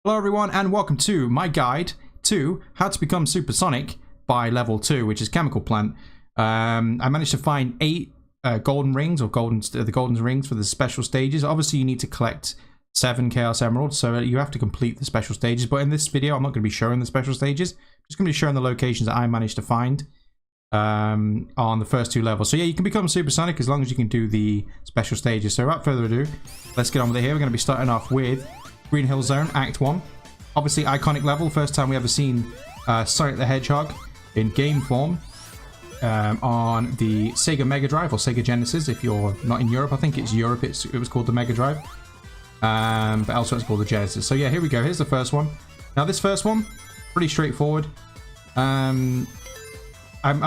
Hello everyone and welcome to my guide to how to become supersonic by level 2, which is chemical plant. I managed to find 8 golden rings, or the golden rings for the special stages. Obviously you need to collect 7 chaos emeralds, so you have to complete the special stages, but in this video I'm not going to be showing the special stages. I'm just going to be showing the locations that I managed to find on the first 2 levels. So yeah, you can become supersonic as long as you can do the special stages. So without further ado, let's get on with it here. We're going to be starting off with Green Hill Zone, Act 1. Obviously, iconic level. First time we ever seen Sonic the Hedgehog in game form on the Sega Mega Drive or Sega Genesis. If you're not in Europe, I think it's Europe. It was called the Mega Drive, but elsewhere it's called the Genesis. So yeah, here we go. Here's the first one. Now this first one, pretty straightforward. I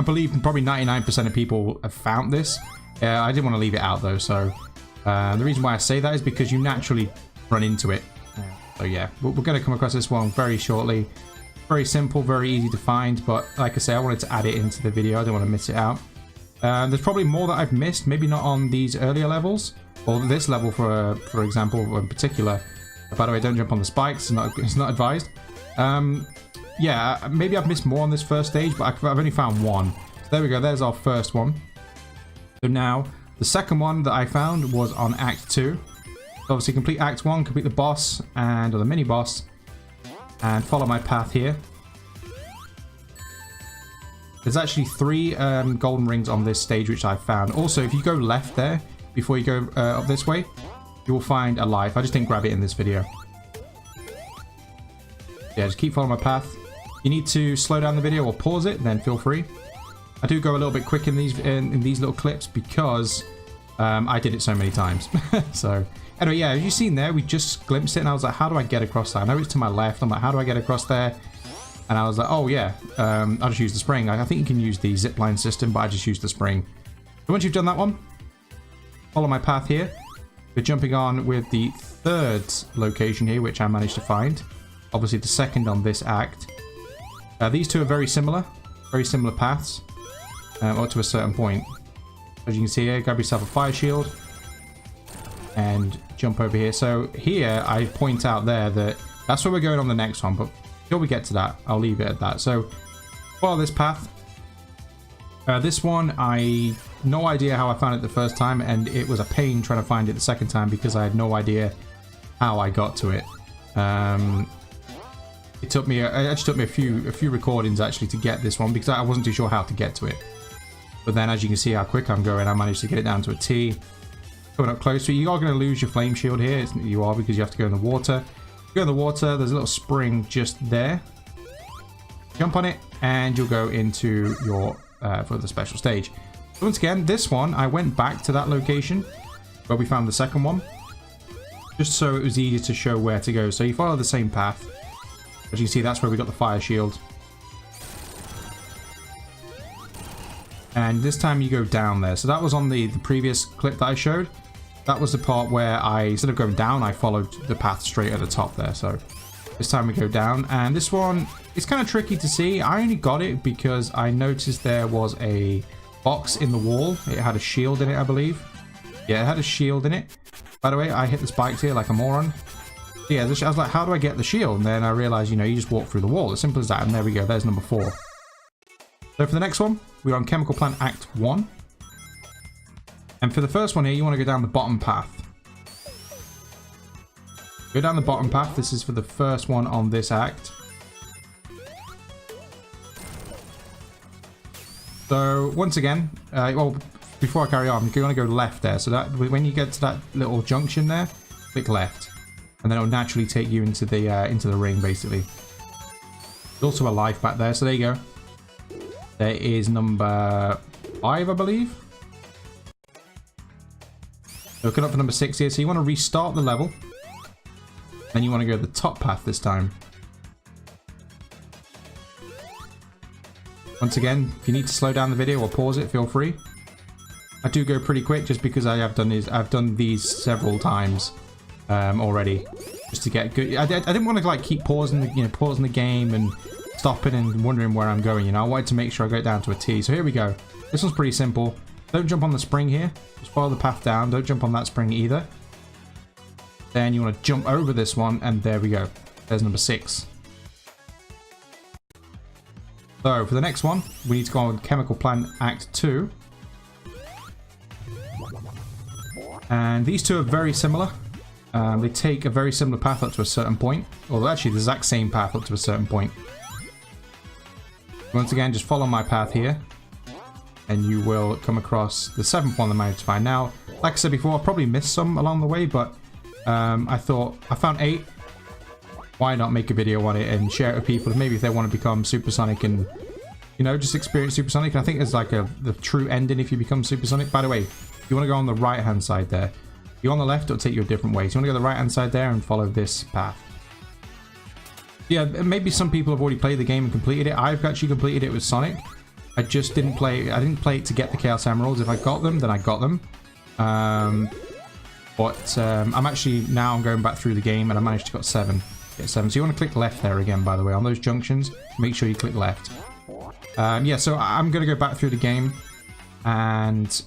believe probably 99% of people have found this. I didn't want to leave it out though. So the reason why I say that is because you naturally run into it. So yeah, we're going to come across this one very shortly. Very simple, very easy to find, but like I say, I wanted to add it into the video. I don't want to miss it out. There's probably more that I've missed, maybe not on these earlier levels, or this level for example in particular. By the way, don't jump on the spikes, it's not advised. Yeah, maybe I've missed more on this first stage, but I've only found 1. So there we go, there's our first one. So now, the second one that I found was on Act 2. So obviously complete Act 1, complete the boss, or the mini boss, and follow my path here. There's actually 3 golden rings on this stage which I found. Also, if you go left there, before you go up this way, you will find a life. I just didn't grab it in this video. Yeah, just keep following my path. You need to slow down the video or pause it, then feel free. I do go a little bit quick in these little clips because I did it so many times. So anyway, yeah, as you've seen there, we just glimpsed it and I was like, how do I get across that? I know it's to my left. I'm like, how do I get across there? And I was like, oh yeah, I'll just use the spring. I think you can use the zipline system, but I just used the spring. So once you've done that one, follow my path here. We're jumping on with the 3rd location here, which I managed to find. Obviously the 2nd on this act. These 2 are very similar paths, up to a certain point. As you can see here, grab yourself a fire shield and jump over here. So here I point out there that that's where we're going on the next one, but until we get to that, I'll leave it at that. So follow this path. This one, no idea how I found it the first time, and it was a pain trying to find it the second time because I had no idea how I got to it. It actually took me a few recordings actually to get this one because I wasn't too sure how to get to it. But then as you can see how quick I'm going, I managed to get it down to a T. Coming up closer, you are going to lose your flame shield here. You are, because you have to go in the water. You go in the water, there's a little spring just there. Jump on it, and you'll go into your for the special stage. So once again, this one, I went back to that location where we found the second one, just so it was easier to show where to go. So you follow the same path. As you can see, that's where we got the fire shield. And this time you go down there. So that was on the previous clip that I showed. That was the part where instead of going down, I followed the path straight at the top there. So this time we go down. And this one, it's kind of tricky to see. I only got it because I noticed there was a box in the wall. It had a shield in it, I believe. Yeah, it had a shield in it. By the way, I hit the spikes here like a moron. So yeah, I was like, how do I get the shield? And then I realized, you just walk through the wall. As simple as that. And there we go. There's number 4. So for the next one, we're on Chemical Plant Act 1. And for the first one here, you want to go down the bottom path. Go down the bottom path. This is for the first one on this act. So once again, well, before I carry on, you're going to go left there. So that when you get to that little junction there, click left. And then it'll naturally take you into the ring, basically. There's also a life back there, so there you go. There is number 5, I believe. Looking up for number 6 here. So you want to restart the level. Then you want to go the top path this time. Once again, if you need to slow down the video or pause it, feel free. I do go pretty quick just because I've done these several times already, just to get good. I didn't want to like keep pausing the game and stopping and wondering where I'm going. I wanted to make sure I go down to a T. So here we go. This one's pretty simple. Don't jump on the spring here. Just follow the path down. Don't jump on that spring either. Then you want to jump over this one, and there we go. There's number 6. So for the next one, we need to go on Chemical Plant Act 2. And these two are very similar. They take a very similar path up to a certain point. Or actually the exact same path up to a certain point. Once again, just follow my path here. And you will come across the 7th one that I managed to find. Now, like I said before, I probably missed some along the way, but I thought I found 8. Why not make a video on it and share it with people, maybe if they want to become supersonic and, you know, just experience supersonic. I think there's like the true ending if you become supersonic. By the way, you want to go on the right hand side there. If you're on the left, it'll take you a different way. So you want to go to the right hand side there and follow this path. Yeah, maybe some people have already played the game and completed it. I've actually completed it with Sonic. I just didn't play. I didn't play it to get the Chaos Emeralds. If I got them, then I got them. But I'm actually now I'm going back through the game and I managed to get 7. So you want to click left there again, by the way, on those junctions. Make sure you click left. Yeah, so I'm going to go back through the game and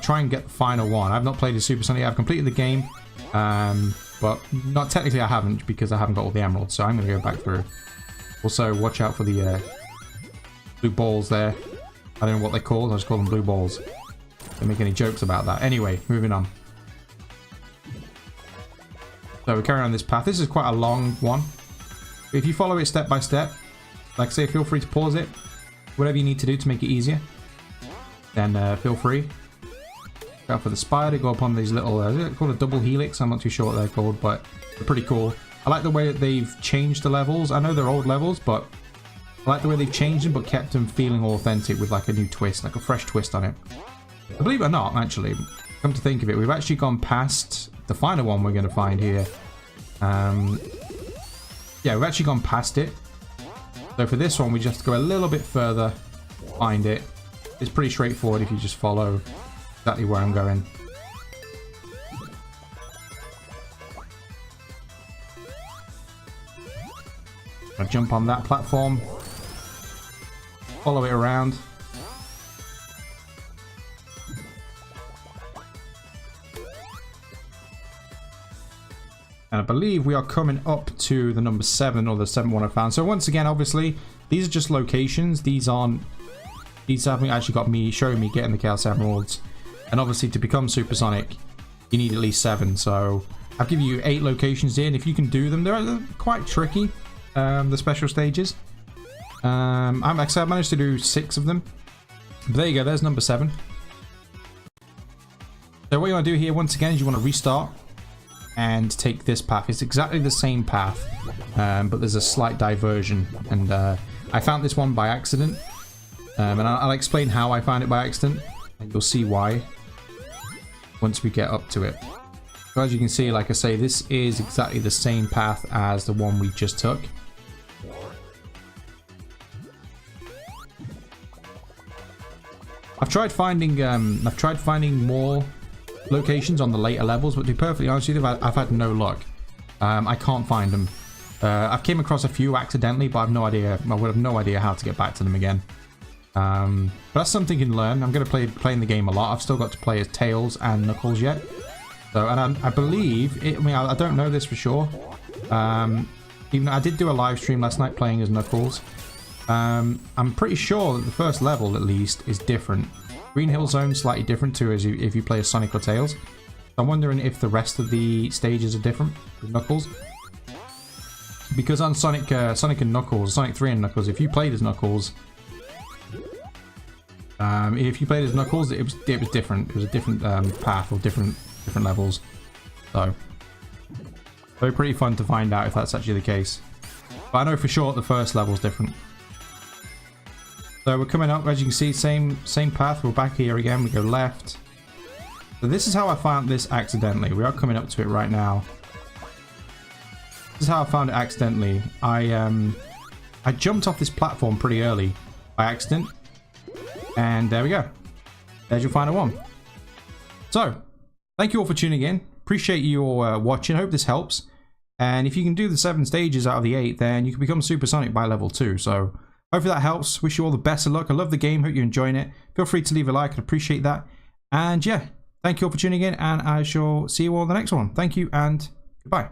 try and get the final one. I've not played a Supersonic. I've completed the game, but not technically I haven't because I haven't got all the emeralds. So I'm going to go back through. Also, watch out for the blue balls there. I don't know what they're called. I just call them blue balls. Don't make any jokes about that. Anyway, moving on. So we're carrying on this path. This is quite a long one. If you follow it step by step, like I say, feel free to pause it. Whatever you need to do to make it easier, then feel free. Go out for the spider, go up on these little, is it called a double helix? I'm not too sure what they're called, but they're pretty cool. I like the way that they've changed the levels. I know they're old levels, but I like the way they've changed them, but kept them feeling authentic with like a new twist, like a fresh twist on it. But believe it or not, actually, come to think of it, we've actually gone past the final one we're going to find here. Yeah, we've actually gone past it. So for this one, we just have to go a little bit further, find it. It's pretty straightforward if you just follow exactly where I'm going. I'll jump on that platform, follow it around. And I believe we are coming up to the number 7 or the 7th one I found. So once again, obviously, these are just locations. These haven't actually got me showing me getting the Chaos Emeralds. And obviously, to become supersonic, you need at least 7. So I've given you 8 locations here, and if you can do them, they're quite tricky. The special stages. I managed to do 6 of them. But there you go. There's number 7. So what you want to do here, once again, is you want to restart and take this path. It's exactly the same path, but there's a slight diversion. And I found this one by accident. And I'll explain how I found it by accident, and you'll see why once we get up to it. So as you can see, like I say, this is exactly the same path as the one we just took. I've tried finding more locations on the later levels, but to be perfectly honest with you, I've had no luck. I can't find them. I've came across a few accidentally, but I've no idea. I would have no idea how to get back to them again. But that's something you can learn. I'm going to playing the game a lot. I've still got to play as Tails and Knuckles yet. So, and I believe it, I mean, I don't know this for sure. Even though I did do a live stream last night playing as Knuckles. I'm pretty sure that the first level, at least, is different. Green Hill Zone slightly different to if you play as Sonic or Tails. I'm wondering if the rest of the stages are different with Knuckles. Because on Sonic and Knuckles, Sonic 3 and Knuckles, if you played as Knuckles, it was different. It was a different path or different levels. So very pretty fun to find out if that's actually the case. But I know for sure the first level is different. So we're coming up, as you can see, same path. We're back here again. We go left. So this is how I found this accidentally. We are coming up to it right now. This is how I found it accidentally. I jumped off this platform pretty early by accident. And there we go. There's your final one. So, thank you all for tuning in. Appreciate you all watching. Hope this helps. And if you can do the 7 stages out of the 8, then you can become supersonic by level 2. So, hopefully that helps. Wish you all the best of luck. I love the game. Hope you're enjoying it. Feel free to leave a like. I'd appreciate that. And yeah, thank you all for tuning in. And I shall see you all in the next one. Thank you and goodbye.